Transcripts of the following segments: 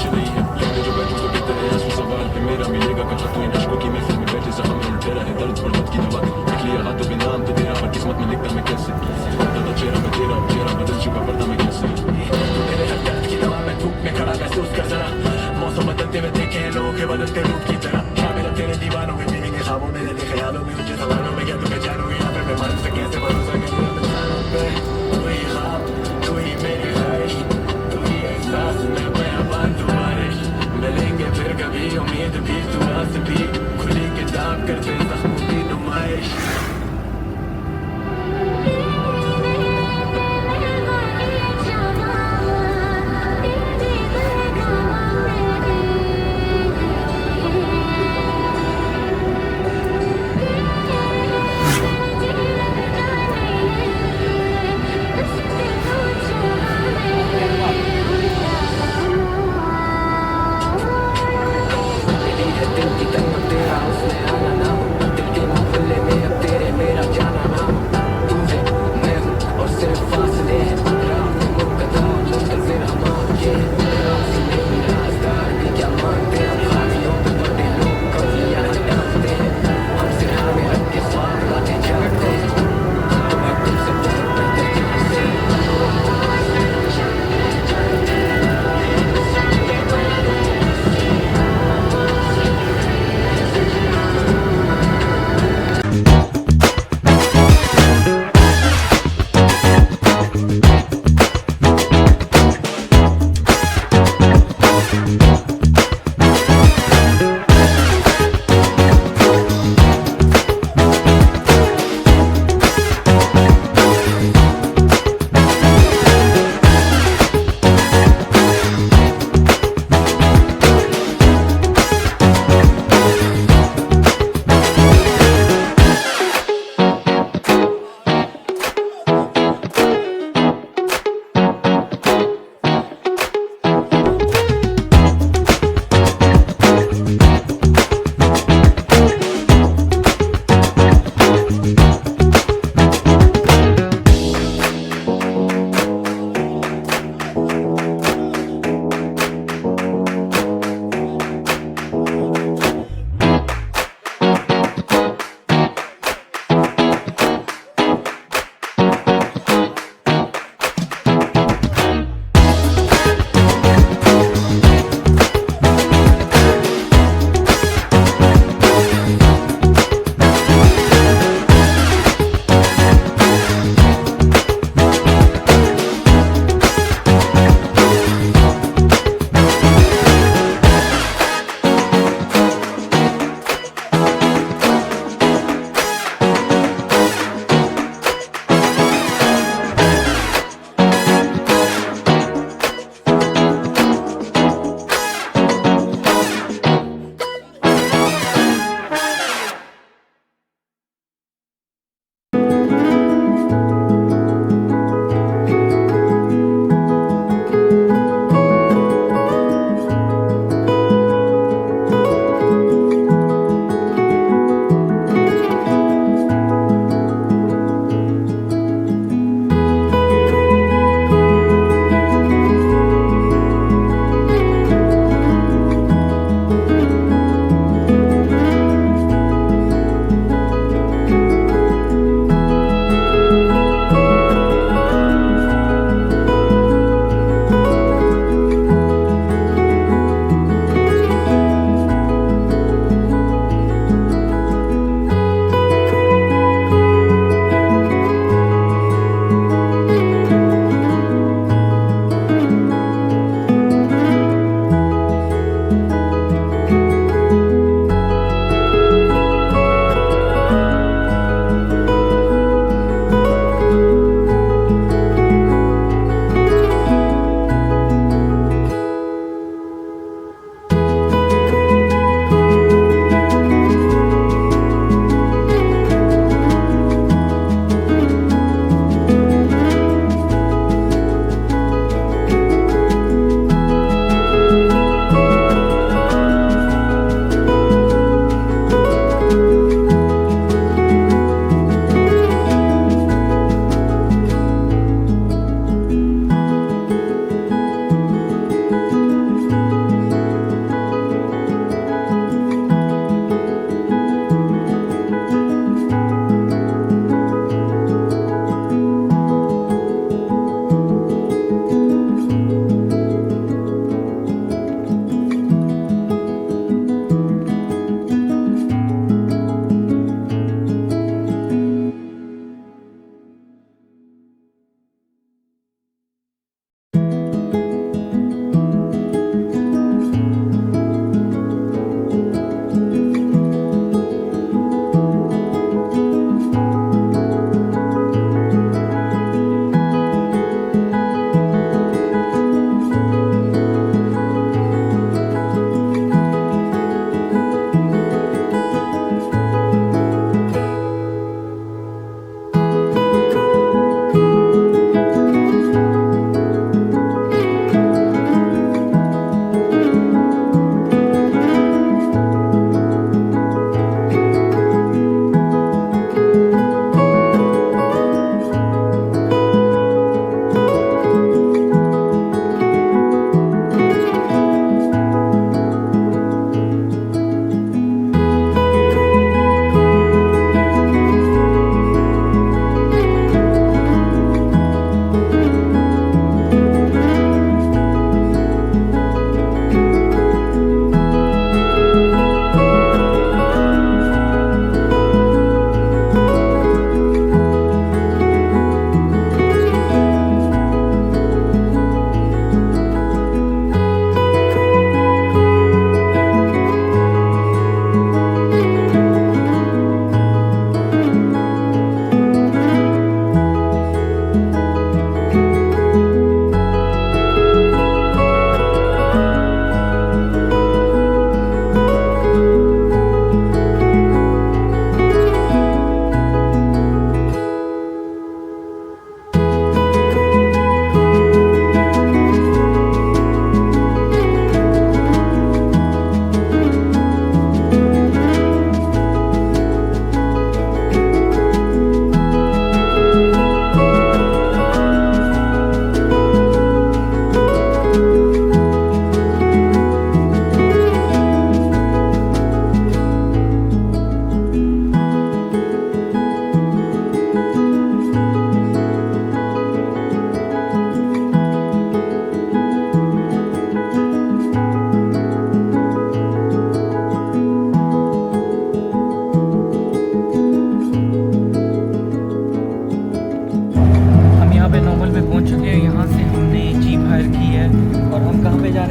कुछ नहीं है, लेकिन जो बैठूं तो कहते रहे आंसू सवाल है मेरा, मिलेगा कब तक तू इन अश्कों की महफिल में बैठे जहां में तेरा है दर्द पर की दवा, लिख लिया हाथों पे नाम तो तेरा, पर किस्मत में लिखता मैं कैसे, बदला चेहरा में तेरा, चेहरा बदल चुका पड़ता मैं कैसे। तू मेरे हर दर्द की दवा, मैं धूप में खड़ा महसूस कर जरा, मौसम बदलते हुए देखे हैं लोगों के बदलते रूप की तरह, क्या मेरा तेरे दीवानों में मिलेंगे ख्वाबों में तेरे ख्यालों में उनके सवालों में, क्या तुम्हें जानोगे यहाँ पे मैं मान से कैसे भरोसा करूँ इंसानों पे, तू ही ख्वाब तू ही मेरी ख्वाहिश, तू ही एहसास मैं बयां तुम्हारे, मिलेंगे फिर कभी उम्मीद भी दुआ से भी, खुली किताब करते जख्मों की नुमाइश।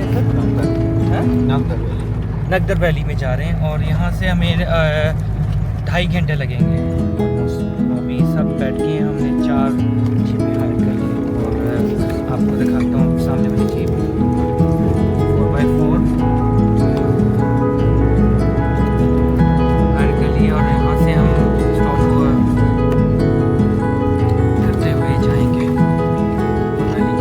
रहे हैं सर? हैं? नगदर वैली में जा रहे हैं और यहाँ से हमें 2.5 घंटे लगेंगे ऑलमोस्ट। अभी सब बैठ के हमने 4 जीपें हायर कर ली और आपको दिखाता हूँ सामने वाली जीप 4x4 हायर कर ली और यहाँ से हम स्टॉप करते हुए जाएंगे मनाली।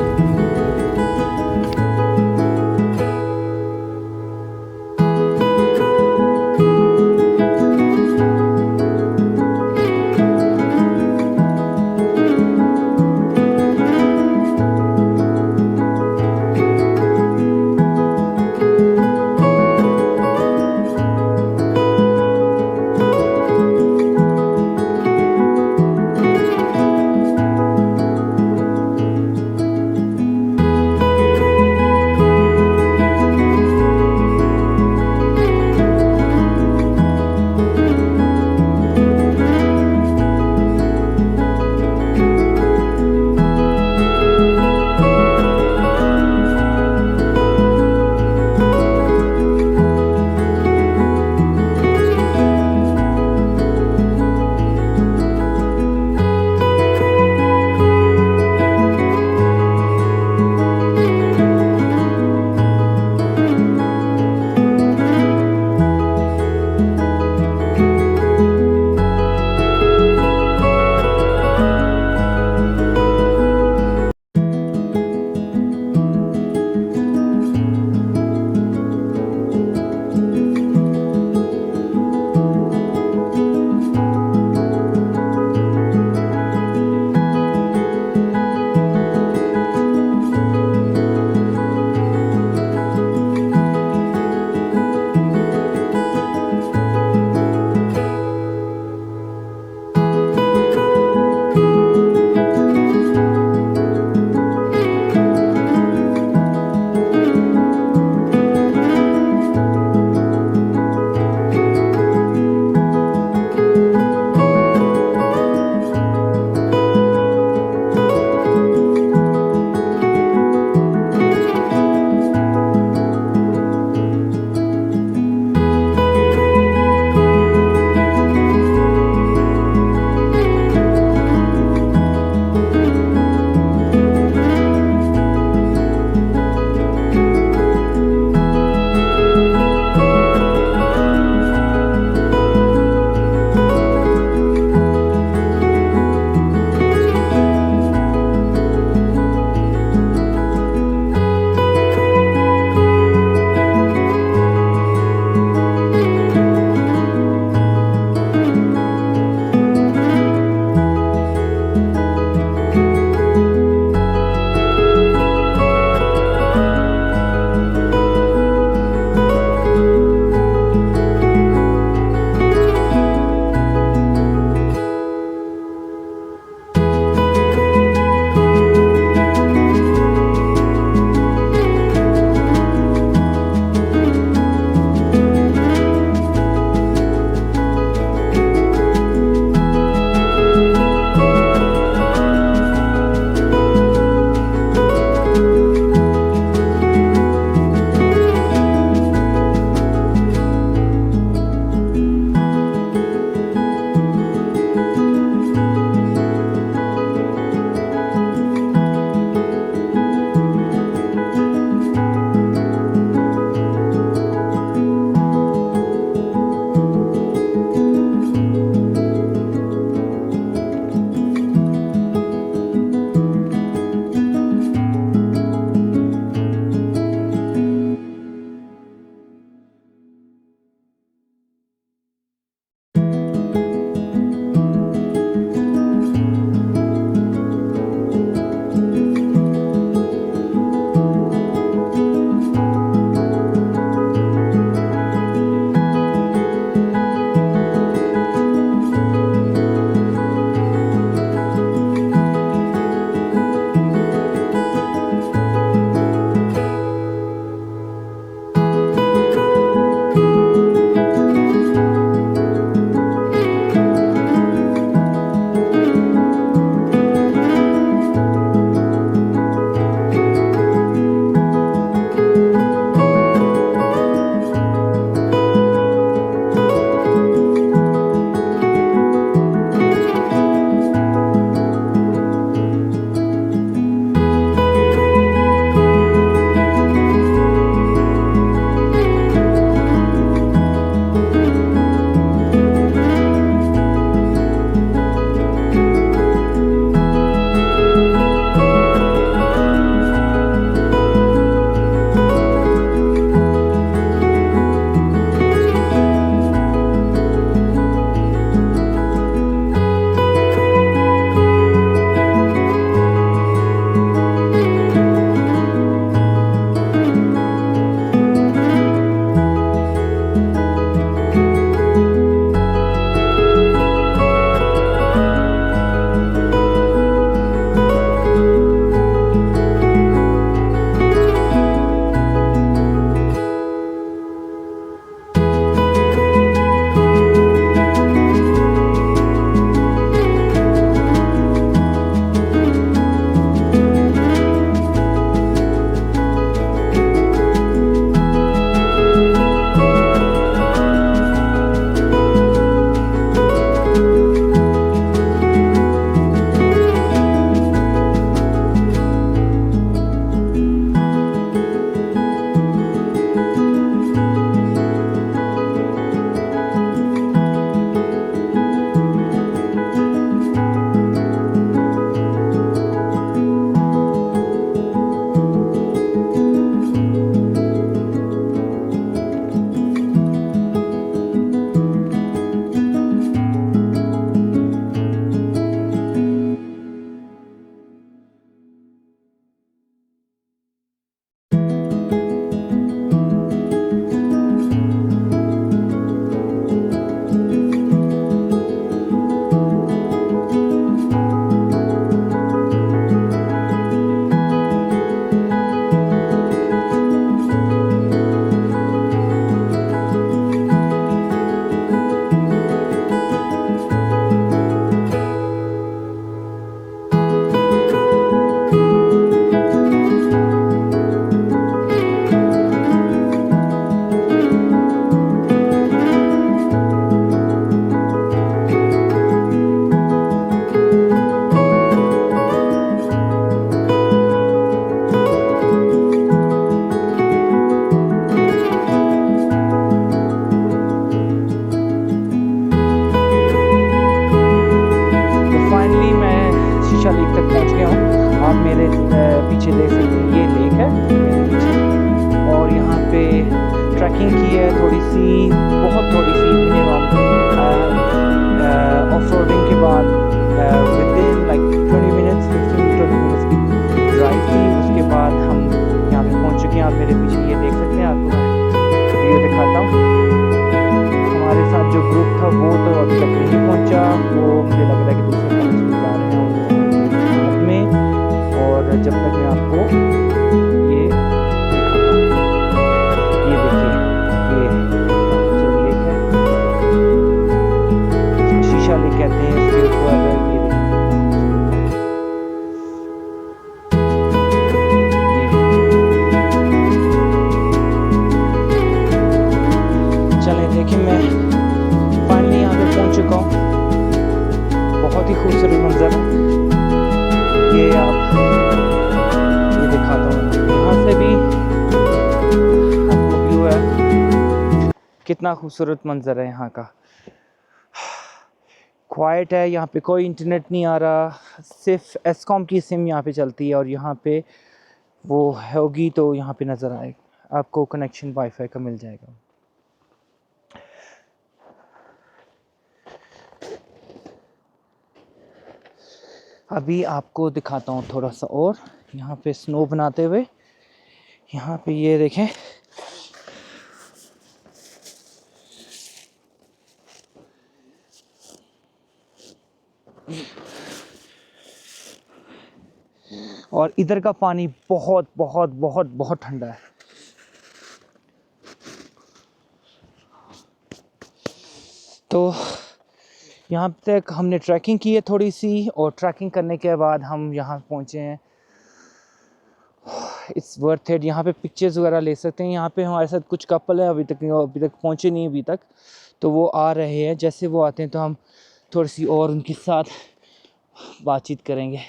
ट्रैकिंग की है थोड़ी सी, बहुत थोड़ी सी मिनिमम ऑफ रोडिंग के बाद with in like 20 minutes 15-20 minutes की ड्राइव थी। उसके बाद हम यहाँ पे पहुँच चुके हैं। आप मेरे पीछे ये देख सकते हैं, आपको मैं व्यू दिखाता हूँ। हमारे साथ जो ग्रुप था वो तो अभी तक नहीं पहुँचा, वो मुझे लग रहा है कि दूसरे पॉइंट्स पे जा रहे हैं बाद में। और जब तक मैं आपको ये दिखाता हूँ, ये देखिए, ये जो लेक है, इसको शीशा लेक कहते हैं। इसके ऊपर ये चलें देखिए, मैं फाइनली यहाँ पे पहुँच चुका हूँ। बहुत ही खूबसूरत मंजर है ये, आप ये दिखाता हूँ यहाँ से भी आपको व्यू है। कितना खूबसूरत मंजर है यहाँ का। क्वाइट है, यहाँ पे कोई इंटरनेट नहीं आ रहा, सिर्फ एस्कॉम की सिम यहाँ पे चलती है। और यहाँ पे वो होगी तो यहाँ पे नज़र आएगा, आपको कनेक्शन वाईफाई का मिल जाएगा। अभी आपको दिखाता हूँ थोड़ा सा और यहाँ पे स्नो बनाते हुए। यहाँ पे ये देखें, और इधर का पानी बहुत बहुत बहुत बहुत ठंडा है। तो यहाँ तक हमने ट्रैकिंग की है थोड़ी सी, और ट्रैकिंग करने के बाद हम यहाँ पहुँचे हैं। It's worth it. यहाँ पे पिक्चर्स वगैरह ले सकते हैं। यहाँ पे हमारे साथ कुछ कपल है, अभी तक पहुँचे नहीं अभी तक, तो वो आ रहे हैं। जैसे वो आते हैं तो हम थोड़ी सी और उनके साथ बातचीत करेंगे।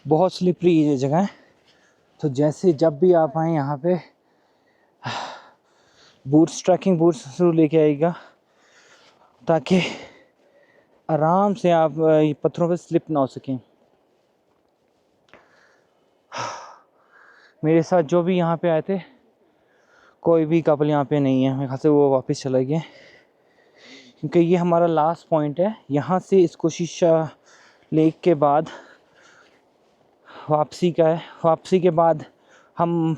बहुत स्लिपरी ये जगह है, तो जैसे जब भी आप आएँ यहाँ पे बूट्स, ट्रैकिंग बूट्स जरूर लेके आइएगा, ताकि आराम से आप पत्थरों पे स्लिप ना हो सकें। मेरे साथ जो भी यहाँ पे आए थे, कोई भी कपल यहाँ पे नहीं है। मेरे ख्याल से वो वापस चले गए, क्योंकि ये हमारा लास्ट पॉइंट है। यहाँ से इसको शीशा लेक के बाद वापसी का है। वापसी के बाद हम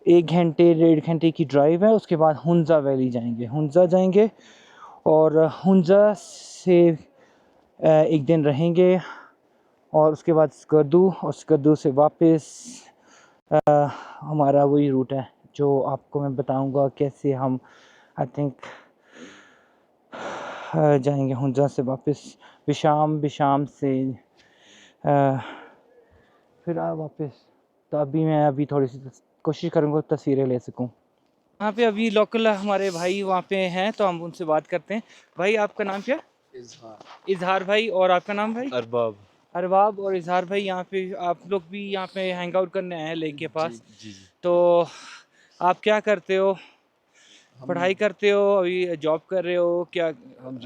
1 घंटे 1.5 घंटे की ड्राइव है। उसके बाद हुंजा वैली जाएंगे, हुंजा जाएंगे, और हुंजा से एक दिन रहेंगे, और उसके बाद स्कर्दू, और स्कर्दू से वापस हमारा वही रूट है जो आपको मैं बताऊंगा कैसे हम आई थिंक जाएंगे हुंजा से वापस विशाम से फिर वापस। तो अभी मैं थोड़ी सी कोशिश करूँगा तस्वीरें ले सकूँ। यहाँ पे अभी लोकल हमारे भाई वहाँ पे हैं, तो हम उनसे बात करते हैं। भाई आपका नाम क्या? इजहार भाई। और आपका नाम भाई? अरबाब और इजहार भाई। यहाँ पे आप लोग भी यहाँ पे हैंग आउट करने आए हैं लेक के पास। जी। तो आप क्या करते हो? पढ़ाई करते हो, अभी जॉब कर रहे हो क्या? हम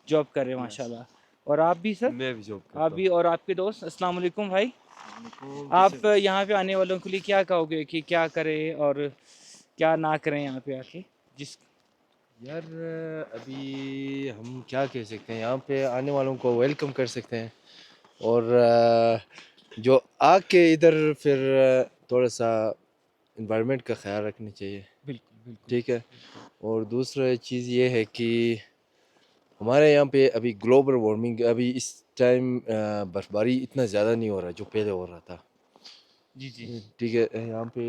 जॉब कर रहे हो, माशाल्लाह। और आप भी सर? मैं भी जॉब करता आप भी, और आपके दोस्त? अस्सलाम वालेकुम भाई। आप यहाँ पे आने वालों के लिए क्या कहोगे कि क्या करें और क्या ना करें यहाँ पे आके? यार अभी हम क्या कह सकते हैं, यहाँ पे आने वालों को वेलकम कर सकते हैं, और जो आके इधर फिर थोड़ा सा इन्वायरमेंट का ख्याल रखना चाहिए। बिल्कुल ठीक है। और दूसरा चीज़ ये है कि हमारे यहाँ पे अभी ग्लोबल वार्मिंग, अभी इस टाइम बर्फबारी इतना ज़्यादा नहीं हो रहा जो पहले हो रहा था। जी। ठीक है। यहाँ पे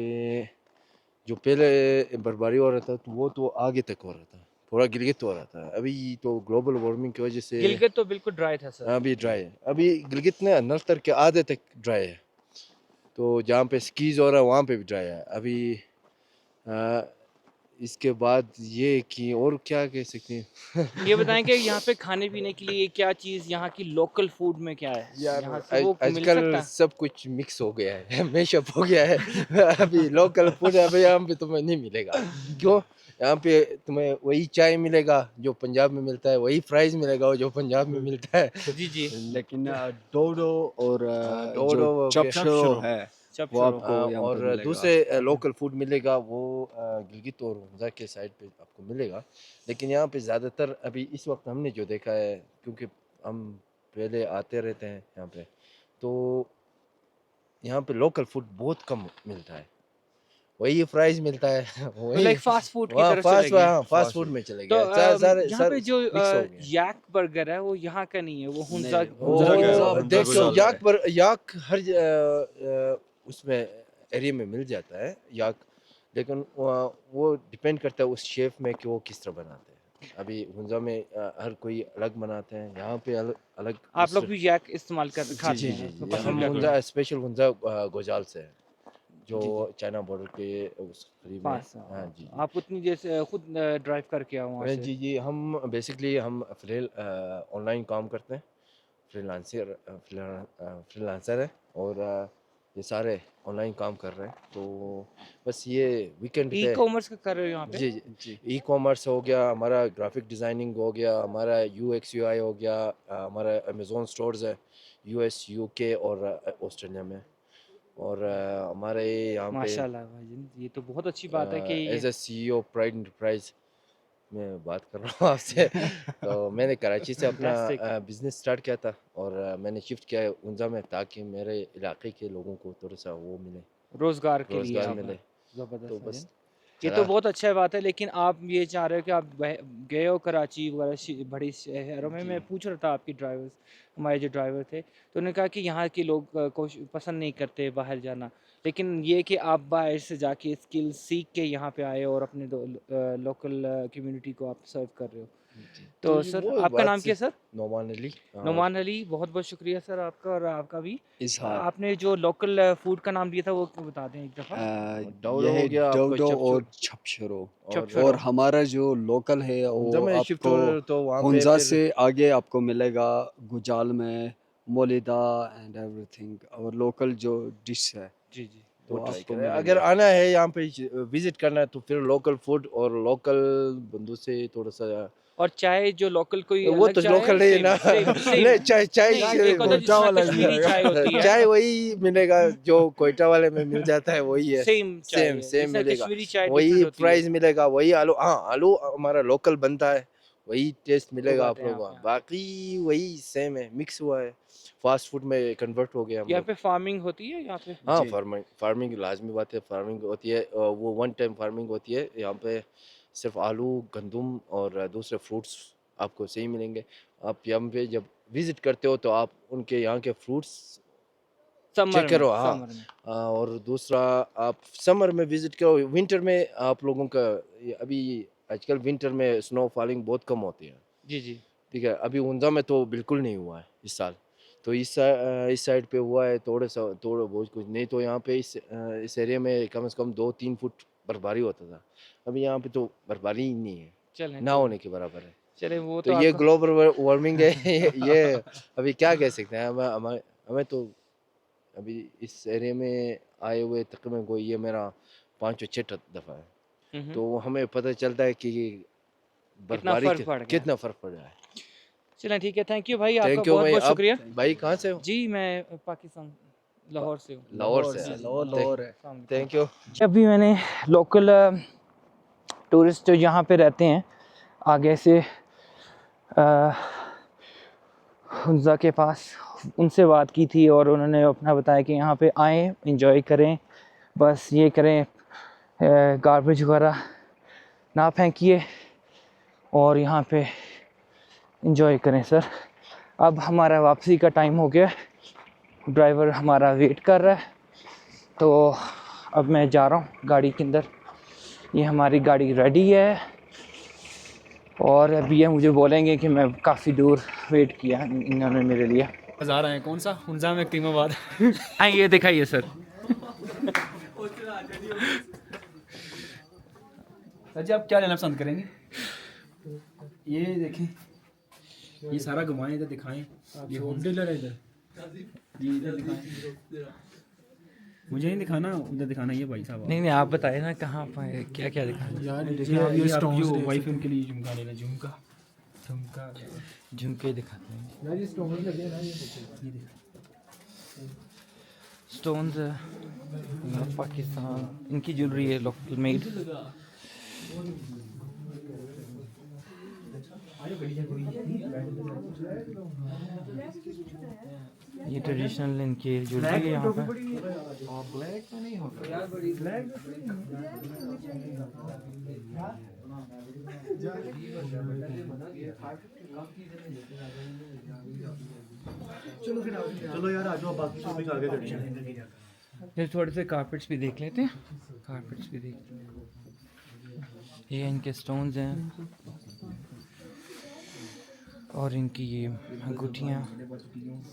जो पहले बर्फबारी हो रहा था तो वो तो आगे तक हो रहा था, पूरा गिलगित हो रहा था। अभी तो ग्लोबल वार्मिंग की वजह से गिलगित तो बिल्कुल ड्राई था सर। अभी ड्राई है। अभी गिलगित ने नलतर के आधे तक ड्राई है, तो जहाँ पे स्कीज हो रहा है वहाँ पे भी ड्राई है अभी। इसके बाद ये कि और क्या कह सकते हैं ये बताएं कि यहाँ पे खाने पीने के लिए क्या चीज़, यहाँ की लोकल फूड में क्या है? यार यहाँ से वो मिल आजकल सकता है? सब कुछ मिक्स हो गया है, मैशअप हो गया है। अभी लोकल फूड अभी यहाँ पे तुम्हें नहीं मिलेगा। क्यों? यहाँ पे तुम्हें वही चाय मिलेगा जो पंजाब में मिलता है, वही फ्राइज मिलेगा जो पंजाब में मिलता है। जी जी। लेकिन डोडो और डोडो जो चपशरो है चप वो शुरू। आपको यहाँ पे और मिलेगा। दूसरे लोकल फूड मिलेगा वो गिलगित और हुंजा के साइड पे आपको मिलेगा। लेकिन यहाँ पे ज़्यादातर अभी इस वक्त हमने जो देखा है, क्योंकि हम पहले आते रहते हैं यहाँ पे, तो यहाँ पे लोकल फूड बहुत कम मिलता है, वही फ्राइज मिलता है तो वही लाइक फास्ट फूड की वहाँ तरफ चले गए। फास्ट फूड में चले तो गए। यहाँ पे जो मिक्स हो गए। याक बर्गर है वो यहाँ का नहीं है, वो हुंजा हुंजा का है, वो हुंजा देखो गुजाल याक हर उसमें एरिया में मिल जाता है याक, लेकिन वो डिपेंड करता है उस शेफ में कि वो किस तरह बनाते हैं। अभी हुंजा में हर कोई अलग बनाते हैं, यहाँ पे अलग अलग। आप लोग भी याक इस्तेमाल कर खाते जी हैं जी तो जी, पसंद हम करते हैं। हुंजा स्पेशल हुंजा गोजाल से है, जो जी, चाइना बॉर्डर के उस करीब है। पास हाँ जी आप उतनी देर से खुद ड्राइव करके आओ वहाँ से। जी जी, हम बेसिकली हम फिलहाल ऑनलाइन काम करते हैं, फ्रीलांसर है, और ये सारे ऑनलाइन काम कर रहे हैं। तो बस ये वीकेंड ई पे कॉमर्स का कर रहे हो यहाँ पे? जी जी, ई कॉमर्स हो गया, हमारा ग्राफिक डिज़ाइनिंग हो गया, हमारा UX UI हो गया, हमारा अमेज़ोन स्टोर्स है US UK और ऑस्ट्रेलिया में, और हमारे यहाँ पे माशाल्लाह भाईजान, ये तो बहुत अच्छी बात है कि as a CEO Pride Enterprise मैं बात कर रहा हूँ आपसे। तो मैंने कराची से अपना Fantastic. बिजनेस स्टार्ट किया था, और मैंने शिफ्ट किया है उंजा में, ताकि मेरे इलाके के लोगों को थोड़ा सा वो मिले, रोजगार के लिए रोजगार आप मिले। जबरदस्त तो भाईजान। बस ये चला। तो बहुत अच्छा बात है, लेकिन आप ये चाह रहे हो कि आप गए हो कराची वगैरह बड़ी शहरों में। मैं पूछ रहा था आपके ड्राइवर्स, हमारे जो ड्राइवर थे, तो उन्होंने कहा कि यहाँ के लोग को पसंद नहीं करते बाहर जाना, लेकिन ये कि आप बाहर से जाके स्किल सीख के यहाँ पे आए और अपने लोकल कम्युनिटी को आप सर्व कर रहे हो। तो ये सर वो आपका बात नाम क्या है सर? नोमान अली। नोमान अली, बहुत बहुत शुक्रिया सर आपका, और आपका भी। इजहार। आपने जो लोकल फूड का नाम दिया था वो बता दें एक दफ़ा। डोडो ये हो है गया आपको, डोडो चपचुर। और छपशरो। चपशरो। और हमारा जो लोकल है हुंजा वो में शिफ्ट आपको हो तो वहाँ पे हुंजा फिर से आगे आपको मिलेगा गुजाल में मोलिदा एंड एवरीथिंग, और लोकल जो डिश है जी जी। तो वो ट्राई आपको करें। मिलेंगे। अगर आना है यहाँ पे विजिट करना है, तो फिर लोकल फूड और लोकल बंदों से थोड़ा सा, और चाय जो लोकल कोई वो अलग तो चाय लोकल है? नहीं है ना। सेम सेम नहीं, चाय चाय नहीं, एक होता है कोयटा जिसमें वाला कश्मीरी मिलेगा। चाय होती है। चाय वही मिलेगा जो कोयटा वाले में मिल जाता है, वही है। सेम चाय सेम है, सेम जिसमें मिलेगा, कश्मीरी चाय वही डिफरेंट होती है। प्राइस मिलेगा, वही आलू, हाँ आलू हमारा लोकल बनता है, वही टेस्ट मिलेगा बात आप है लोगों यहाँ को। पे। बाकी वही सेम है, मिक्स हुआ है, फास्ट फूड में कन्वर्ट हो गया हम यहाँ लोग। पे फार्मिंग होती है यहाँ पे? हाँ, जी। फार्मिंग लाजमी बात है, फार्मिंग होती है। वो वन टाइम फार्मिंग होती है यहाँ पे, सिर्फ आलू, गंदम और दूसरे फ्रूट्स आपको सही मिलेंगे। आप यहाँ पे जब विजिट करते हो तो आप उनके यहाँ के फ्रूट्स समर चेक में, करो। हाँ, समर में। और दूसरा आप समर में विजिट करो। विंटर में आप लोगों का अभी आजकल विंटर में स्नो फॉलिंग बहुत कम होती है, जी जी। ठीक है। अभी उंजा में तो बिल्कुल नहीं हुआ है इस साल, तो इस साइड पे हुआ है थोड़ा बहुत कुछ नहीं, तो यहाँ पे इस एरिया में कम से कम 2-3 फुट बर्फबारी होता था। अभी यहाँ पे तो बर्फबारी ही नहीं है, चलें ना होने के बराबर है। चलें, वो तो तो ये आपका ग्लोबल वार्मिंग है। ये अभी क्या कह सकते हैं, हमें तो अभी इस एरिया में आए हुए तकरीबन को ये मेरा 5 और 6 दफ़ा है, तो हमें पता चलता है कि कितना बर्फबारी फर्क पड़ गया। कितना फ़र्क पड़ रहा है। चलें ठीक है, थैंक यू भाई, आपका थैंक यू बहुत भाई। बहुत आप शुक्रिया। भाई कहाँ से हो? जी मैं पाकिस्तान लाहौर से हूँ। लाहौर से। लाहौर है। Thank you. अभी मैंने लोकल टूरिस्ट जो यहाँ पे रहते हैं आगे से हुंजा के पास, उनसे बात की थी और उन्होंने अपना बताया कि यहाँ पे आएँ, एंजॉय करें, बस ये करें, गार्बेज वगैरह ना फेंकिए और यहाँ पे एंजॉय करें। सर अब हमारा वापसी का टाइम हो गया, ड्राइवर हमारा वेट कर रहा है, तो अब मैं जा रहा हूँ गाड़ी के अंदर। ये हमारी गाड़ी रेडी है और अभी ये मुझे बोलेंगे कि मैं काफ़ी दूर वेट किया इन्होंने मेरे लिए। बाजार आए कौन सा हुंजा में कीमाबाद। आइए दिखाइए सर। सर जी आप क्या लेना पसंद करेंगे? ये देखें, ये सारा घुमाएं, इधर दिखाएं। ये होम डीलर है इधर जी, इधर दिखाएं। मुझे नहीं दिखाना, उधर दिखाना ये भाई साहब। नहीं नहीं, आप बताए ना कहाँ पर क्या क्या दिखाना। यार ये स्टोन्स वाइफ उनके लिए झुमका लेना, झुमका झुमके दिखाते हैं। यार ये स्टोन लगे ना, ये स्टोन्स पाकिस्तान, इनकी ज्वेलरी है लोकल मेड। ये ट्रेडिशनल इनकी ज्वेलरी है यहाँ पे। ब्लैक में नहीं होगा ब्लैक। चलो यार आ जाओ, बाकी शॉपिंग आगे करनी है। फिर थोड़े से कारपेट्स भी देख लेते हैं। कारपेट्स भी देख, ये इनके स्टोन्स हैं और इनकी ये अंगूठियाँ,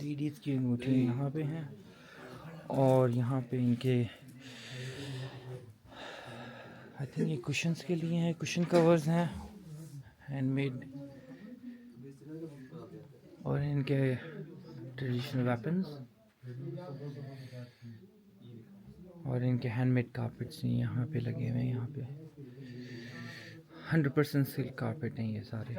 लेडीज़ की अंगूठियाँ यहाँ पे हैं। और यहाँ पे इनके आई थिंक ये कुशन्स के लिए हैं, कुशन कवर्स हैं हैंडमेड। और इनके ट्रेडिशनल वेपन्स और इनके हैंडमेड कारपेट्स यहाँ पे लगे हुए हैं। यहाँ पे 100% सिल्क कारपेट हैं ये सारे।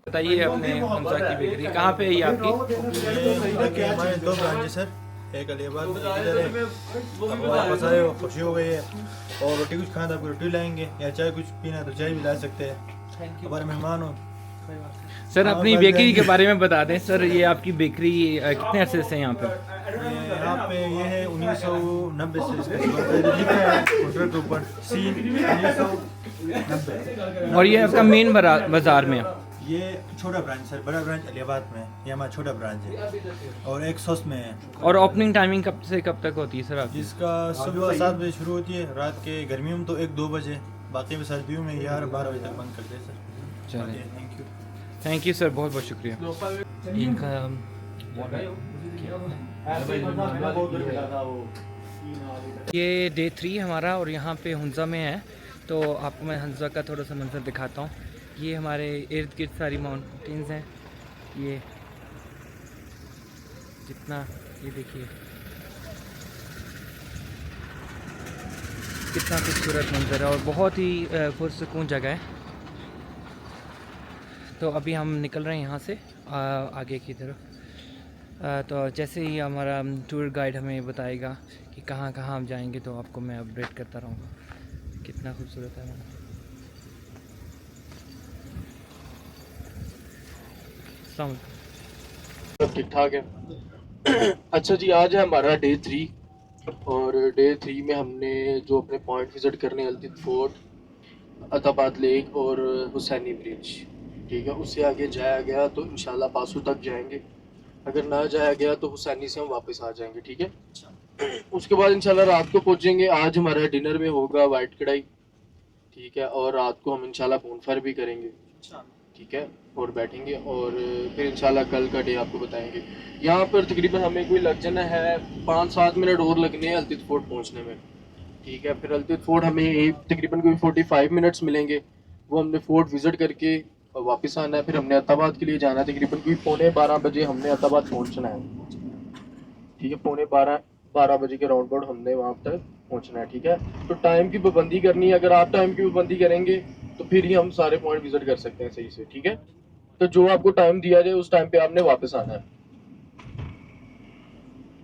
बताइए अपने हमजा की बेकरी कहाँ पे है ये आपकी? हमारे 2 ब्रांच है सर, एक अलीबाद में इधर है। अब वापस आए हो, खुशी हो गई है। और रोटी कुछ खाना था आपको रोटी लाएंगे, या चाय कुछ पीना तो चाय भी ला सकते हैं। हमारे मेहमान हो सर, अपनी बेकरी के बारे में बता दें सर। ये आपकी बेकरी कितने अरसे से यहाँ पे? यहाँ पे ये है 1990 से इसका लिखा है पोस्टर के ऊपर सीन 1990। और ये आपका मेन बाजार में है? ये छोटा ब्रांच सर, बड़ा ब्रांच अलीबाद में है, ये हमारा छोटा ब्रांच है। और एक सॉस में है। और ओपनिंग टाइमिंग कब से कब तक होती है सर आपकी? जिसका सुबह 7 बजे शुरू होती है, रात के गर्मियों में तो 1-2 बजे, बाकी में सर्दियों में 11-12 बजे तक बंद करते हैं सर। चलिए, thank you. Thank you sir, बहुत बहुत शुक्रिया। इनका ये डे 3 हमारा और यहाँ पे हुंजा में है। तो आपको मैं हुंजा का थोड़ा सा मंजर दिखाता हूँ। ये हमारे इर्द गिर्द सारी माउंटेन्स हैं। ये जितना, ये देखिए कितना खूबसूरत मंजर है और बहुत ही पुरसुकून जगह है। तो अभी हम निकल रहे हैं यहाँ से आगे की तरफ। तो जैसे ही हमारा टूर गाइड हमें बताएगा कि कहाँ कहाँ हम जाएंगे तो आपको मैं अपडेट करता रहूँगा। कितना खूबसूरत है हमारा। सब ठीक ठाक है। अच्छा जी, आज है हमारा डे 3 और डे 3 में हमने जो अपने पॉइंट विज़िट करने, अल्तित फोर्ट, अताबाद लेक और हुसैनी ब्रिज, ठीक है। उससे आगे जाया गया तो इंशाल्लाह पासू तक जाएंगे, अगर ना जाया गया तो हुसैनी से हम वापस आ जाएंगे, ठीक है। उसके बाद इंशाल्लाह रात को पहुंचेंगे। आज हमारा डिनर में होगा वाइट कढ़ाई, ठीक है। और रात को हम इंशाल्लाह बोनफायर भी करेंगे, ठीक है, और बैठेंगे। और फिर इंशाल्लाह कल का डे आपको बताएंगे। यहाँ पर तकरीबन हमें कोई लग जाना है 5-7 मिनट और लगने हैं अल्तित फोर्ट पहुँचने में, ठीक है। फिर अल्तित फोर्ट हमें तकरीबन कोई 45 मिनट्स मिलेंगे, वो हमने फोर्ट विज़िट करके और वापस आना है। फिर हमने अताबाद के लिए जाना है, तकरीबन कोई 11:15 बजे हमने अताबाद पहुँचना है, ठीक है। 11:15 बजे के राउंड अबाउट हमने वहाँ तक पहुँचना है, ठीक है। तो टाइम की पाबंदी करनी है, अगर आप टाइम की पाबंदी करेंगे तो फिर ही हम सारे पॉइंट विजिट कर सकते हैं सही से, ठीक है। तो जो आपको टाइम दिया जाए उस टाइम पे आपने वापस आना है।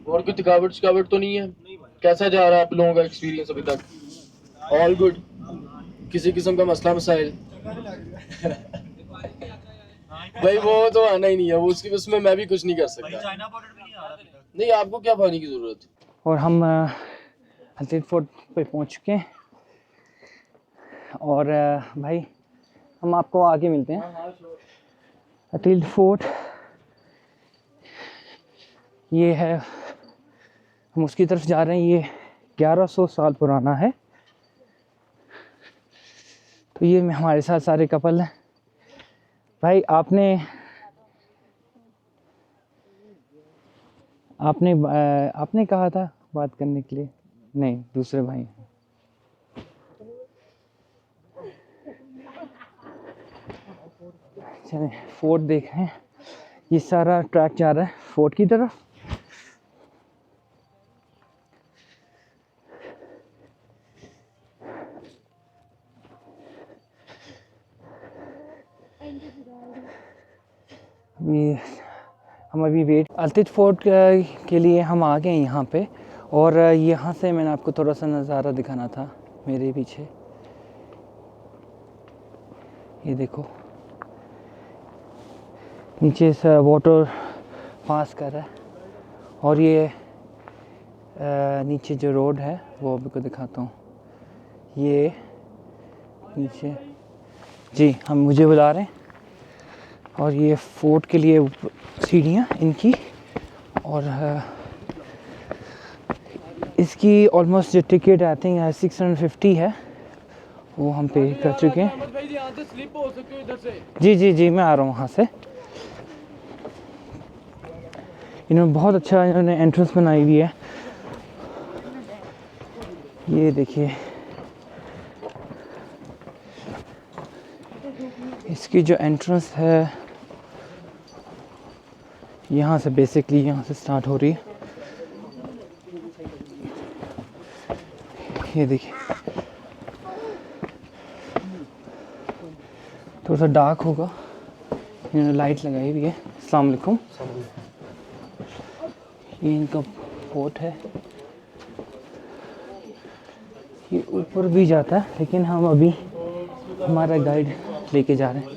और कोई थकावट तो नहीं है? कैसा जा रहा है आप लोगों का एक्सपीरियंस अभी तक? All good? किसी किस्म का मसला मसाइल? भाई वो तो आना ही नहीं है, वो उसमें मैं भी कुछ नहीं कर सकता। नहीं, आपको क्या पानी की जरूरत? और हम अल्तित फोर्ट पे पहुंच चुके हैं और भाई हम आपको आगे मिलते हैं। अल्तित फोर्ट ये है, हम उसकी तरफ जा रहे हैं। ये 1100 साल पुराना है। तो ये हमारे साथ सारे कपल हैं। भाई आपने कहा था बात करने के लिए? नहीं, दूसरे भाई हैं। चलें फोर्ट देख रहे हैं, ये सारा ट्रैक जा रहा है फोर्ट की तरफ। हम अभी वेट अल्तित फोर्ट के लिए हम आ गए यहाँ पे, और यहाँ से मैंने आपको थोड़ा सा नज़ारा दिखाना था मेरे पीछे। ये देखो नीचे से वाटर पास कर रहा है, और ये नीचे जो रोड है वो आपको दिखाता हूँ। ये नीचे जी हम मुझे बुला रहे हैं, और ये फोर्ट के लिए सीढ़ियाँ इनकी, और इसकी ऑलमोस्ट जो टिकट आई थिंक 650 है, वो हम पे कर चुके हैं। जी जी जी मैं आ रहा हूँ वहाँ से। इन्होंने बहुत अच्छा इन्होंने एंट्रेंस बनाई हुई है, ये देखिए इसकी जो एंट्रेंस है यहाँ से, बेसिकली यहाँ से स्टार्ट हो रही है। ये देखिए थोड़ा सा डार्क होगा, इन्होंने लाइट लगाई हुई है। अस्सलाम वालेकुम। ये इनका फोर्ट है, ये ऊपर भी जाता है, लेकिन हम अभी हमारा गाइड लेके जा रहे हैं।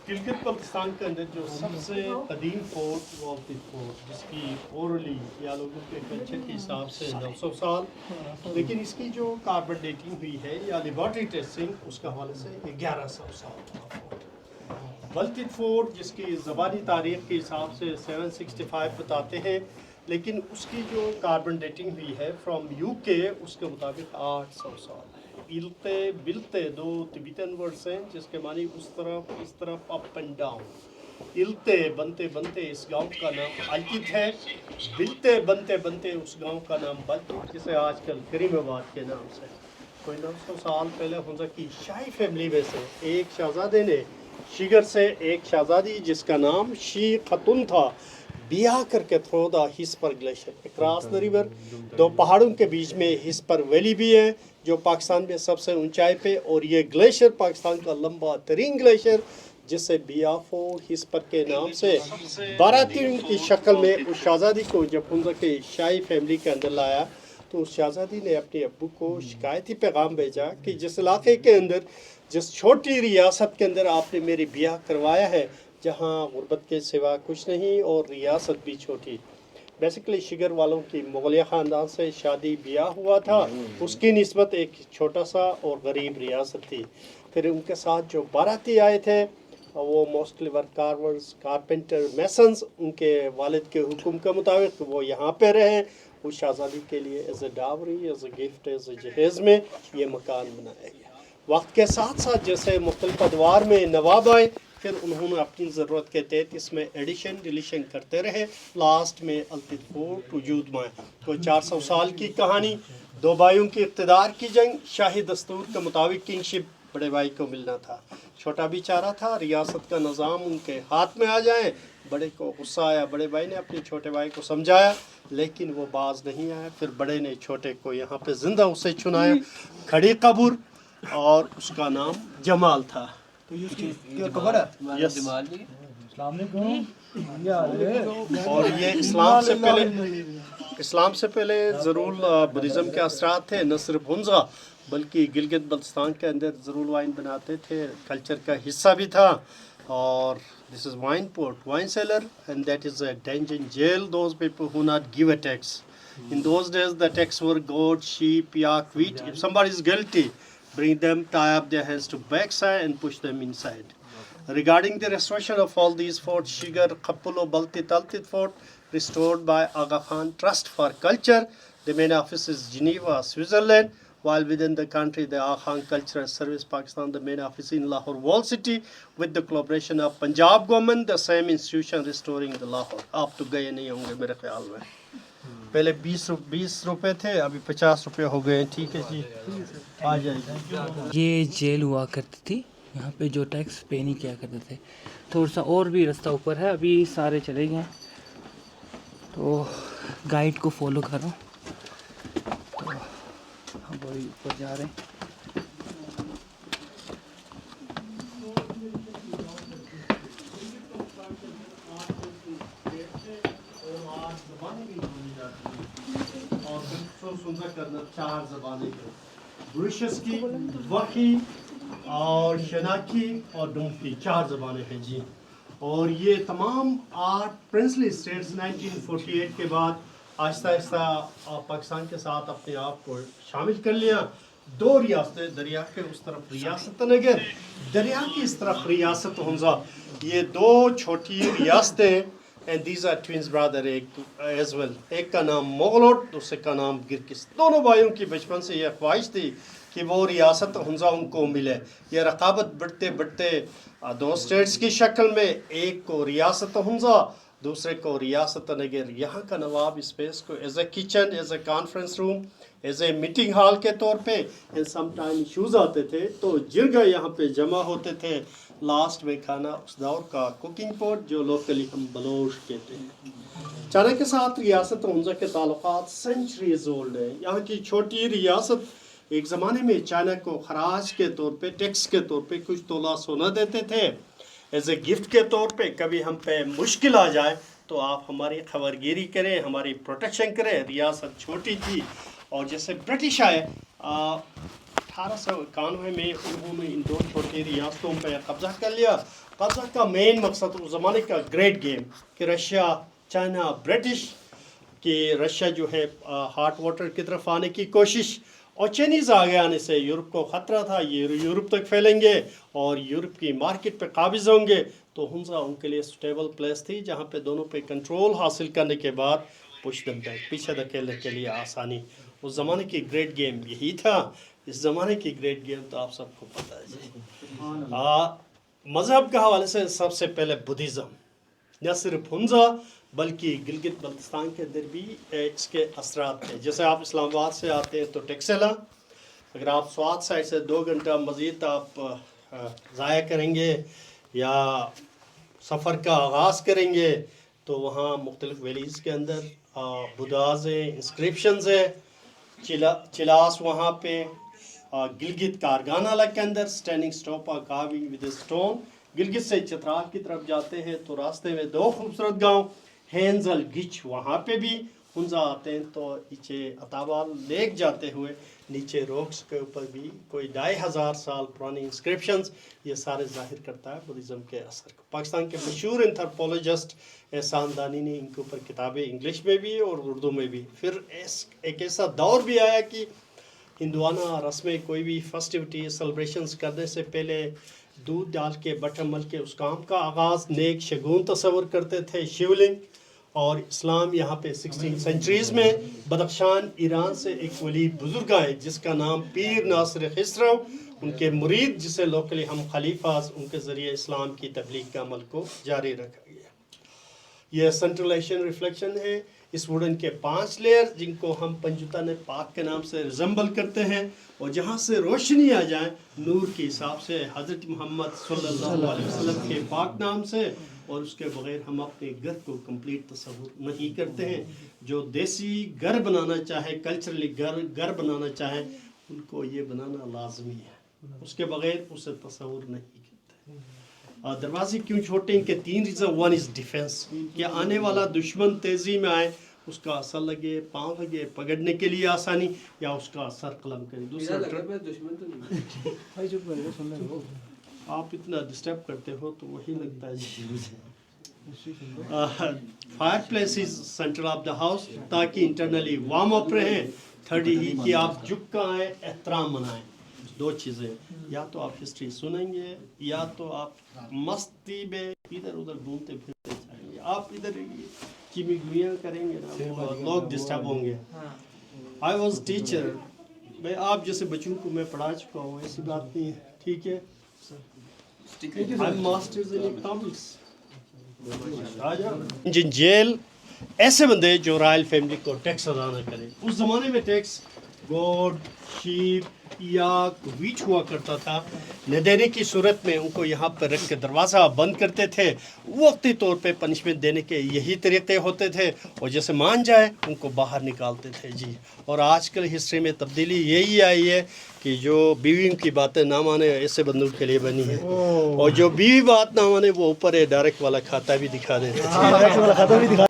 गिलगित बल्तिस्तान के अंदर जो सबसे कदीम फोर्ट वो अल्तित फोर्ट, जिसकी ओरली या लोगों के कल्चर के हिसाब से 900 साल, लेकिन इसकी जो कार्बन डेटिंग हुई है या लेबॉर्ट्री टेस्टिंग उसके हवाले से 1100 साल का फोर्ट। बल्तित फोर्ट जिसकी ज़बानी तारीख के हिसाब से 765 बताते हैं, लेकिन उसकी जो कार्बन डेटिंग हुई है फ्रॉम यूके उसके मुताबिक 800 साल है। इल्ते बिलते दो तिब्बतन वर्ड्स हैं जिसके मानी उस तरफ इस तरफ, अप एंड डाउन। इल्ते बनते बनते इस गांव का नाम अल्तित है, बिलते बनते बनते उस गांव का नाम बल्तित, जिसे आजकल करीमाबाद के नाम से। कोई 900 साल पहले हुंजा की शाही फैमिली में से एक शहजादे ने शिगर से एक शहजादी जिसका नाम शी खतुन था बिया करके through the Hispar glacier cross the river. दो पहाड़ों के बीच में हिस्पर वैली भी है जो पाकिस्तान में सबसे ऊंचाई पे, और ये ग्लेशियर पाकिस्तान का लंबा तरीन ग्लेशियर जिससे बियाफो हिस्पर के नाम से बारातियों की शक्ल में उस शहजादी को जब हुंजा के शाही फैमिली के अंदर लाया तो उस शहजादी ने अपने अब्बू को शिकायती पैगाम भेजा कि जिस इलाके के अंदर, जिस छोटी रियासत के अंदर आपने मेरी ब्याह करवाया है, जहाँ गुर्बत के सिवा कुछ नहीं और रियासत भी छोटी। बेसिकली शिगर वालों की मुगलिया ख़ानदान से शादी ब्याह हुआ था, उसकी निस्बत एक छोटा सा और गरीब रियासत थी। फिर उनके साथ जो बाराती आए थे वो मोस्टली वर्क कार्वर्स, कारपेंटर, मैसन्स, उनके वालिद के हुक्म के मुताबिक वो यहाँ पे रहे। उस शहजादी के लिए as a dowry, as a gift, as a जहेज़ में ये मकान बनाया गया। वक्त के साथ साथ जैसे मुख्तलिफ अदवार में नवाब आए, फिर उन्होंने अपनी ज़रूरत के तहत इसमें एडिशन डिलीशन करते रहे। लास्ट में अल्तित फोर्ट वजूद में आया। कोई 400 साल की कहानी, दो भाइयों की इक़्तिदार की जंग। शाही दस्तूर के मुताबिक किंगशिप बड़े भाई को मिलना था, छोटा भी चाह रहा था रियासत का निज़ाम उनके हाथ में आ जाए। बड़े को गुस्सा आया, बड़े भाई ने अपने छोटे भाई को समझाया लेकिन वो बाज नहीं आया। फिर बड़े ने छोटे को यहाँ पे जिंदा उसे चुनाया, खड़ी कब्र, और उसका नाम जमाल था। यस। और ये इस्लाम से पहले ज़रूर बुद्धिज़्म के असरात थे, न सिर्फ हुंजा बल्कि गिलगित बल्तिस्तान के अंदर ज़रूर वाइन बनाते थे, कल्चर का हिस्सा भी था। और this is wine port, wine cellar, and that is a dungeon jail those people who not give a tax. In those days the tax were goat, sheep, yak, wheat. If somebody is guilty, bring them, tie up their hands to backside and push them inside. Regarding the restoration of all these forts, Shigar, Kappulo, Baltit, Altit Fort, restored by Aga Khan Trust for Culture. The main office is Geneva, Switzerland, while within the country, the Aga Khan Cultural Service Pakistan, the main office in Lahore Wall City, with the collaboration of Punjab government, the same institution restoring the Lahore. आप तो गए नहीं होंगे मेरे ख्याल में। पहले 20 रुपए थे, अभी 50 रुपए हो गए। ठीक है जी, आ जाइए। ये जेल हुआ करती थी, यहाँ पे जो टैक्स पे नहीं किया करते थे। थोड़ा सा और भी रास्ता ऊपर है, अभी सारे चले गए तो गाइड को फॉलो करो। तो हम वही ऊपर जा रहे हैं। चार ज़बानें ब्रिटिश की, वही और शनाकी और डोंकी, 4 ज़बानें हैं जी। और ये तमाम 8 प्रिंसली स्टेट्स 1948 के बाद आहिस्ता आहिस्ता पाकिस्तान के साथ अपने आप को शामिल कर लिया। 2 रियासतें, दरिया के उस तरफ रियासत नगर, दरिया की इस तरफ रियासत हुंजा, ये 2 छोटी रियासतें and these are twins brother as well. एक का नाम मोगलोट, दूसरे का नाम गिरकिस। दोनों भाइयों की बचपन से यह ख्वाहिश थी कि वो रियासत हुंजा उनको मिले। यह रकाबत बढ़ते बढ़ते 2 स्टेट्स की शक्ल में, एक को रियासत हुंजा, दूसरे को रियासत नगर। यहाँ का नवाब स्पेस को as a kitchen, as a conference room, as a meeting hall के तौर पे, एंड सम टाइम इशूज़ आते थे तो जिरगा यहाँ पे जमा होते थे। लास्ट में खाना उस दौर का कुकिंग पॉट, जो लोकली हम बलोच कहते हैं। चाइना के साथ रियासत हुंजा के ताल्लुकात सेंचुरीज ओल्ड है। यहाँ की छोटी रियासत एक ज़माने में चाइना को खराज के तौर पे, टैक्स के तौर पे कुछ तोला सोना देते थे एज ए गिफ्ट के तौर पे। कभी हम पे मुश्किल आ जाए तो आप हमारी खबरगिरी करें, हमारी प्रोटेक्शन करें। रियासत छोटी थी और जैसे ब्रिटिश आए 1891 में उन्होंने इन 2 छोटी रियासतों पर कब्जा कर लिया। कब्जा का मेन मकसद उस ज़माने का ग्रेट गेम कि रशिया, चाइना, ब्रिटिश कि रशिया जो है हॉट वाटर की तरफ आने की कोशिश, और चाइनीज़ आगे आने से यूरोप को ख़तरा था, ये यूरोप तक फैलेंगे और यूरोप की मार्केट पे काबिज़ होंगे। तो हुंजा उनके लिए सुटेबल प्लेस थी जहाँ पे दोनों पे कंट्रोल हासिल करने के बाद पुश देम बैक, पीछे धकेलने के लिए आसानी। उस ज़माने की ग्रेट गेम यही था। इस ज़माने की ग्रेट गेम तो आप सबको पता है जी। मज़हब के हवाले से सबसे पहले बुद्धिज़्म, न सिर्फ हुंजा बल्कि गिलगित बल्तिस्तान के अंदर भी इसके असरात थे। जैसे आप इस्लामाबाद से आते हैं तो टेक्सेला, अगर आप स्वात साइड से 2 घंटा मज़ीद आप ज़ाया करेंगे या सफ़र का आगाज़ करेंगे तो वहाँ मुख्तलिफ़ वैलीज़ के अंदर बुदाज़ हैं, इंस्क्रिप्शंस है। चिलास वहाँ पे, गिलगित कारगानाला के अंदर standing stupa carving with stone. Gilgit से चित्राल की तरफ जाते हैं तो रास्ते में 2 खूबसूरत गांव हेंजल गिच, वहाँ पे भी हुंजा आते हैं तो नीचे अताबाल लेक जाते हुए नीचे रॉक्स के ऊपर भी कोई 2500 साल पुरानी इंस्क्रिप्शंस, ये सारे जाहिर करता है बुद्धिज़्म के असर को। पाकिस्तान के मशहूर एंथ्रोपोलॉजिस्ट एहसान दानी ने इनके ऊपर किताबें इंग्लिश में भी और उर्दू में भी। फिर एक ऐसा दौर भी आया कि हिंदुआना रस्में, कोई भी फेस्टिविटी सेलिब्रेशंस करने से पहले दूध डाल के बटर मल के उस काम का आगाज़ नेक शगुन तस्वर करते थे, शिवलिंग। और इस्लाम यहाँ पे 16 सेंचुरीज़ में बदख्शान ईरान से एक वली बुज़ुर्ग आए जिसका नाम पीर नासिर खिसरो, उनके मुरीद जिसे लोकली हम खलीफास, उनके ज़रिए इस्लाम की तबलीग का अमल को जारी रखा गया। यह सेंट्रल एशियन रिफ्लेक्शन है। इस वुडन के 5 लेयर जिनको हम पंजुतन पाक के नाम से रिजेंबल करते हैं और जहाँ से रोशनी आ जाए नूर के हिसाब से हज़रत मोहम्मद सल्लल्लाहु अलैहि वसल्लम के पाक नाम से, और उसके बगैर हम अपने घर को कंप्लीट तस्वुर नहीं करते हैं। जो देसी घर बनाना चाहे, कल्चरली घर बनाना चाहे, उनको ये बनाना लाजमी है, उसके बगैर उसे तस्वुर नहीं करते। दरवाजे क्यों छोटे हैं? के 3 रीज़न। 1 इज़ डिफेंस, कि आने वाला दुश्मन तेज़ी में आए, उसका असर लगे, पाँव लगे, पकड़ने के लिए आसानी, या उसका सर कलम करे। दूसरा आप इतना डिस्टर्ब करते हो तो वही लगता है। Fire place is centre of the house, ताकि इंटरनली वार्म अप रहें। थर्ड ही कि आप झुक कर आए, एहतराम मनाएं। 2 चीज़ें, या तो आप हिस्ट्री सुनेंगे या तो आप मस्ती में इधर उधर घूमते फिरते जाएंगे। आप इधर चिमिगुइयाँ करेंगे ना, लोग डिस्टर्ब होंगे। आई वॉज टीचर, भाई आप जैसे बच्चों को मैं पढ़ा चुका हूँ, ऐसी बात नहीं है, ठीक है। I am masters in economics. Jail ऐसे बंदे जो रॉयल फैमिली को टैक्स अदा ना करें। उस ज़माने में टैक्स गोड, शीप या वीच हुआ करता था, न देने की सूरत में उनको यहाँ पर रख के दरवाज़ा बंद करते थे। वक्ती तौर पे पनिशमेंट देने के यही तरीक़े होते थे, और जैसे मान जाए उनको बाहर निकालते थे जी। और आजकल हिस्ट्री में तब्दीली यही आई है कि जो बीवी की बातें ना माने ऐसे बंदूक के लिए बनी है, और जो बीवी बात ना माने वो ऊपर है डायरेक्ट वाला खाता भी दिखा देते थे।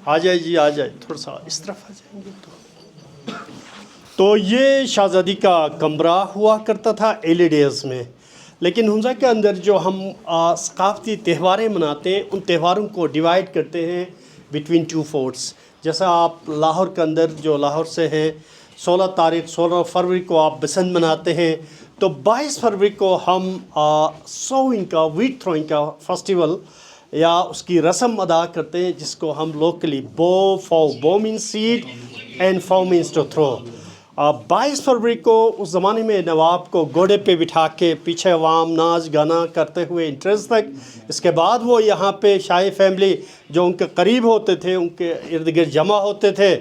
आ जाए जी, आ जाए, थोड़ा सा इस तरफ आ जाएंगे तो ये शहज़ादी का कमरा हुआ करता था अर्ली डेज़ में। लेकिन हुंजा के अंदर जो हम सकाफ़ती त्यौहारें मनाते हैं, उन त्यौहारों को डिवाइड करते हैं बिटवीन टू फोर्ट्स। जैसा आप लाहौर के अंदर जो लाहौर से हैं 16 फरवरी को आप बसंत मनाते हैं, तो 22 फरवरी को हम सोइंग का, वीट थ्रोइंग का फेस्टिवल या उसकी रस्म अदा करते हैं, जिसको हम लोकली बो मीन्स सीड एंड फो मीन्स टू थ्रो। 22 फरवरी को उस ज़माने में नवाब को घोड़े पे बिठा के पीछे अवाम नाच गाना करते हुए इंटरेस्ट तक, इसके बाद वो यहाँ पे शाही फैमिली जो उनके करीब होते थे उनके इर्द गिर्द जमा होते थे।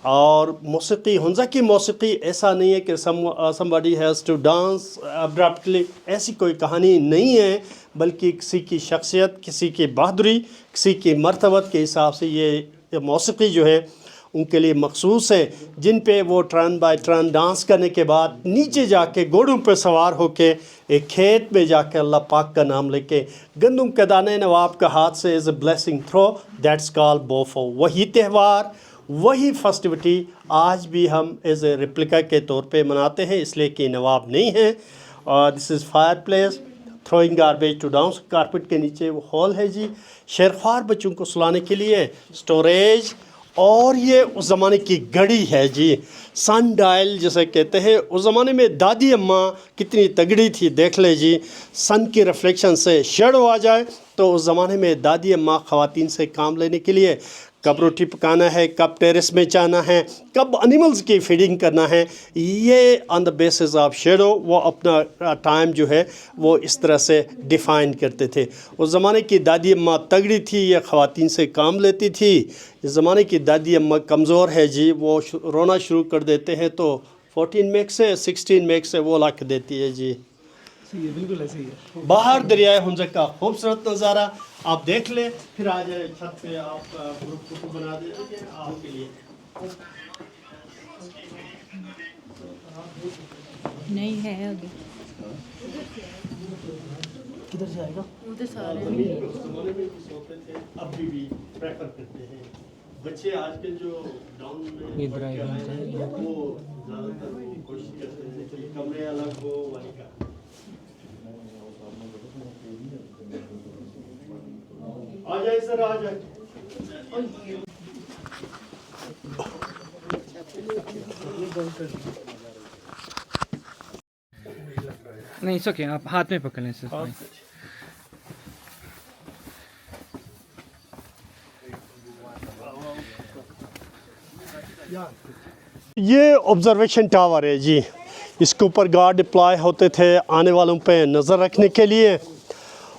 और मौसीकी, हुंजा की मौसीकी ऐसा नहीं है कि somebody has to dance abruptly, ऐसी कोई कहानी नहीं है, बल्कि किसी की शख्सियत, किसी की बहादुरी, किसी की मर्तबत के हिसाब से ये मौसीकी जो है उनके लिए मखसूस है, जिन पे वो टर्न बाय टर्न डांस करने के बाद नीचे जाके घोड़ों पे सवार होके एक खेत में जाके अल्लाह पाक का नाम लेके गंदम के दाने नवाब का हाथ से as a blessing throw, that's called बोफो। वही त्यौहार, वही फेस्टिविटी आज भी हम एज ए रेप्लिका के तौर पे मनाते हैं, इसलिए कि नवाब नहीं है। और this is fireplace, throwing garbage to down, carpet के नीचे वो हॉल है जी, शेरख्वार बच्चों को सुलाने के लिए स्टोरेज। और ये उस ज़माने की घड़ी है जी, सन डायल जिसे कहते हैं। उस ज़माने में दादी अम्मा कितनी तगड़ी थी, देख ले जी, सन की रिफ्लेक्शन से शेडो आ जाए तो उस ज़माने में दादी अम्मा ख़वातीन से काम लेने के लिए कब रोटी पकाना है, कब टेरेस में जाना है, कब एनिमल्स की फीडिंग करना है, ये on the basis of shadow वो अपना टाइम जो है वो इस तरह से डिफ़ाइन करते थे। उस ज़माने की दादी अम्मा तगड़ी थी, ये ख़वातीन से काम लेती थी। इस ज़माने की दादी अम्मा कमज़ोर है जी, वो रोना शुरू कर देते हैं तो 14 मेक से 16 मेक से वो ला के देती है जी। सही है, बिल्कुल ऐसे ही है। बाहर दरियाए हुंजा का खूबसूरत नज़ारा आप देख लें, फिर आ जाए छत पे, आप ग्रुप फोटो बना दीजिए आपके लिए। नहीं है अभी, किधर से आएगा? उधर सारे ज़माने में भी सोते थे, अभी भी प्रेफर करते हैं बच्चे। आजकल जो डाउन में इधर आएगा, वो ज़्यादातर कोशिश करते हैं कि कमरे अलग हो वाली का। आ जाए सर, आ जाए। नहीं इट्स ओके, आप हाथ में पकड़ लें सर। ये ऑब्जर्वेशन टावर है जी, इसके ऊपर गार्ड डिप्लॉय होते थे आने वालों पे नज़र रखने के लिए।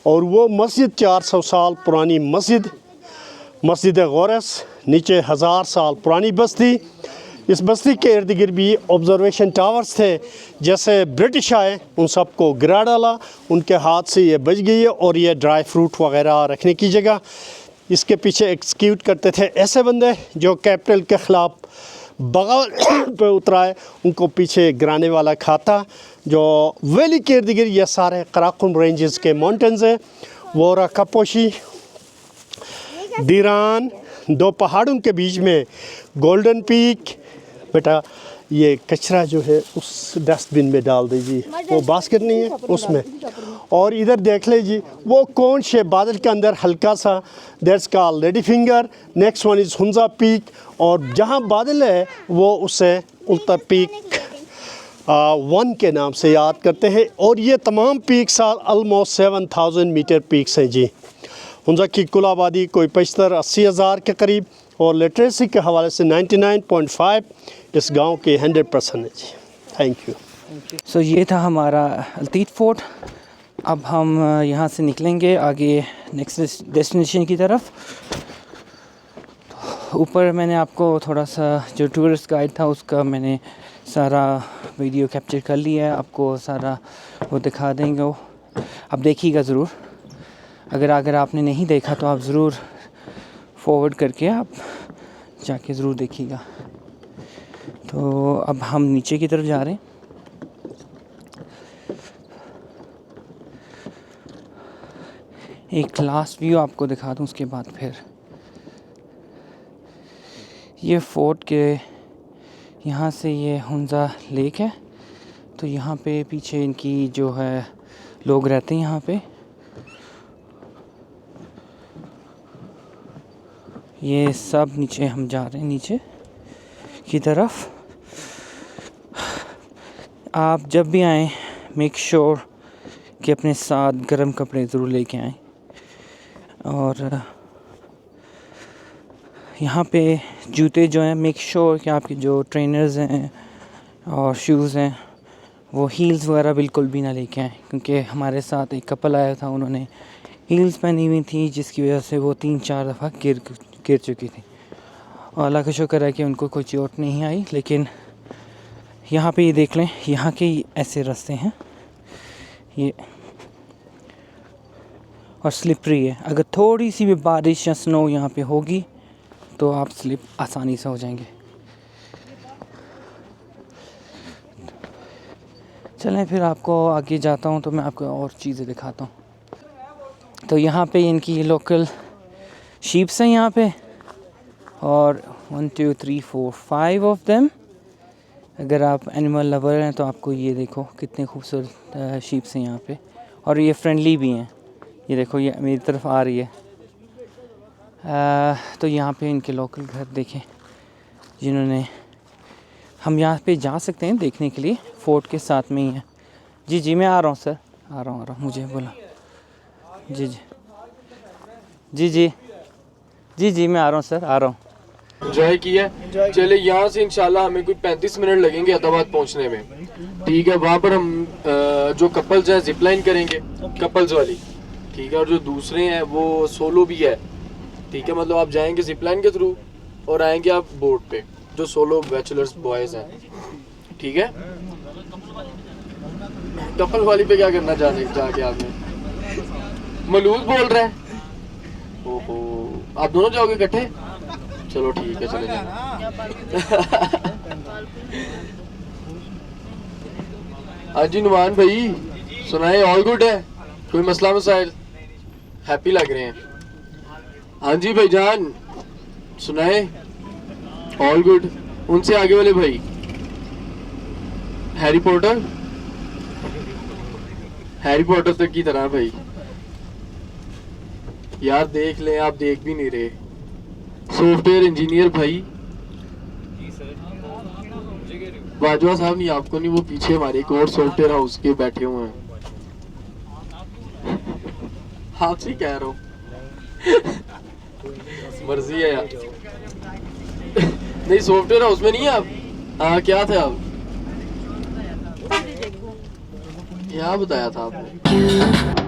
और वो मस्जिद 400 साल पुरानी मस्जिद गौरस, नीचे 1000 साल पुरानी बस्ती। इस बस्ती के इर्द गिर्द भी ऑब्जर्वेशन टावर्स थे। जैसे ब्रिटिश आए उन सबको गिरा डाला, उनके हाथ से ये बच गई है। और ये ड्राई फ्रूट वगैरह रखने की जगह इसके पीछे एक्सिक्यूट करते थे ऐसे बंदे जो कैपिटल के ख़िलाफ़ बगावत पे उतराए, उनको पीछे गिराने वाला खाता। जो वैली के इर्द गिर्द ये सारे कराकुम रेंजेस के माउंटेन्स हैं, वोरा कपोशी, दीरान, 2 पहाड़ों के बीच में गोल्डन पीक। बेटा ये कचरा जो है उस डस्टबिन में डाल दीजिए, वो बास्केट नहीं है उसमें। और इधर देख लीजिए वो कौन से बादल के अंदर हल्का सा, that's called lady finger. Next one is Hunza peak, और जहाँ बादल है वो उसे उल्टा पीक 1 के नाम से याद करते हैं। और ये तमाम पीक्स ऑलमोस्ट 7000 मीटर पीक्स हैं जी। हुंजा की कुल आबादी कोई 75-80 हज़ार के करीब, और लिटरेसी के हवाले से 99.5 इस गांव के 100% है जी। Thank you. सो ये था हमारा अल्तीत फोर्ट। अब हम यहाँ से निकलेंगे आगे नेक्स्ट डेस्टिनेशन की तरफ। तो ऊपर मैंने आपको थोड़ा सा जो टूरिस्ट गाइड था उसका मैंने सारा वीडियो कैप्चर कर लिया है, आपको सारा वो दिखा देंगे वो, आप देखिएगा ज़रूर। अगर आपने नहीं देखा तो आप ज़रूर फॉरवर्ड करके आप जाके ज़रूर देखिएगा। तो अब हम नीचे की तरफ जा रहे हैं। एक लास्ट व्यू आपको दिखा दूँ उसके बाद फिर ये फोर्ट के यहाँ से ये हुंजा लेक है। तो यहाँ पे पीछे इनकी जो है लोग रहते हैं यहाँ पे। ये सब नीचे हम जा रहे हैं नीचे की तरफ। आप जब भी आएँ मेक श्योर कि अपने साथ गर्म कपड़े ज़रूर लेके आएँ। और यहाँ पे जूते जो हैं मेक श्योर कि आपके जो ट्रेनर्स हैं और शूज़ हैं वो हील्स वगैरह बिल्कुल भी ना लेके आएँ, क्योंकि हमारे साथ एक कपल आया था, उन्होंने हील्स पहनी हुई थी जिसकी वजह से वो 3-4 दफ़ा गिर चुकी थी। और अल्लाह का शुक्र है कि उनको कोई चोट नहीं आई। लेकिन यहाँ पे ये देख लें, यहाँ के ऐसे रास्ते हैं ये और स्लिपरी है। अगर थोड़ी सी भी बारिश या स्नो यहाँ पे होगी तो आप स्लिप आसानी से हो जाएंगे। चलें फिर आपको आगे जाता हूँ तो मैं आपको और चीज़ें दिखाता हूँ। तो यहाँ पे इनकी लोकल शीप्स हैं यहाँ पे, और 1 2 3 4 5 ऑफ देम। अगर आप एनिमल लवर हैं तो आपको ये देखो कितने खूबसूरत शीप्स हैं यहाँ पे, और ये फ्रेंडली भी हैं। ये देखो ये मेरी तरफ आ रही है। तो यहाँ पे इनके लोकल घर देखें जिन्होंने, हम यहाँ पे जा सकते हैं देखने के लिए, फोर्ट के साथ में ही है। जी जी मैं आ रहा हूँ सर, आ रहा हूँ मुझे बोला। जी जी जी जी जी जी मैं आ रहा हूँ सर, आ रहा हूँ। एंजॉय किया। चले यहाँ से इंशाल्लाह हमें कोई 35 मिनट लगेंगे अहमदाबाद पहुँचने में। ठीक है, वहाँ पर हम जो कपल्स हैं जिप लाइन करेंगे, कपल्स वाली। ठीक है, और जो दूसरे हैं वो सोलो भी है। ठीक है, मतलब आप जाएंगे जिप लाइन के थ्रू और आएंगे आप बोट पे, जो सोलो बैचलर्स बॉयज़ हैं। ठीक है, कपल वाली पे क्या करना जाके आपने? मलूज बोल रहे हैं। ओहो, आप दोनों जाओगे इकट्ठे? चलो ठीक है, चले जाएंगे। हाँ जी नुमान भाई, सुनाए ऑल गुड है? कोई मसला मसाइल? हैप्पी लग रहे हैं। हाँ जी भाईजान, सुनाए ऑल गुड? उनसे आगे वाले भाई हैरी पॉटर तक की तरह भाई। यार देख लें, आप देख भी नहीं रहे। सॉफ्टवेयर इंजीनियर भाई बाजवा साहब, नहीं आपको नहीं, वो पीछे हमारे एक और सॉफ्टवेयर हाउस के बैठे हुए हैं। आपसे कह रहा हूँ, मर्जी है यार। नहीं सॉफ्टवेयर हाउस में नहीं है आप? हाँ क्या थे आप? क्या बताया था आपने?